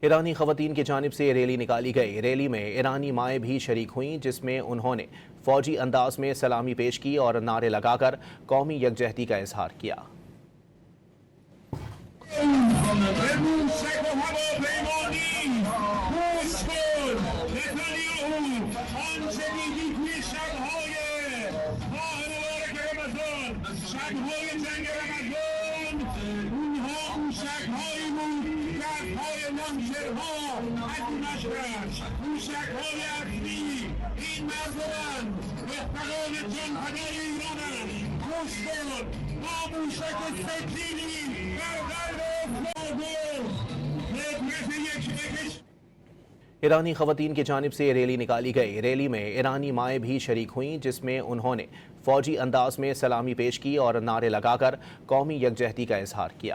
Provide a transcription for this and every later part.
ایرانی خواتین کی جانب سے ریلی نکالی گئی۔ ریلی میں ایرانی مائیں بھی شریک ہوئیں، جس میں انہوں نے فوجی انداز میں سلامی پیش کی اور نعرے لگا کر قومی یکجہتی کا اظہار کیا۔ ایرانی خواتین کی جانب سے ریلی نکالی گئی۔ ریلی میں ایرانی مائیں بھی شریک ہوئیں، جس میں انہوں نے فوجی انداز میں سلامی پیش کی اور نعرے لگا کر قومی یکجہتی کا اظہار کیا۔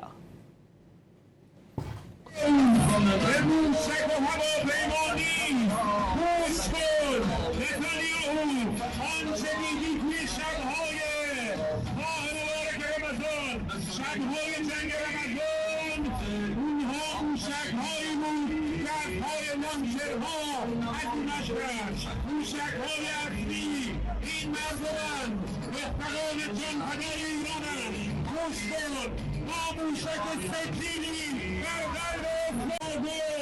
موشک سجیلی در قلب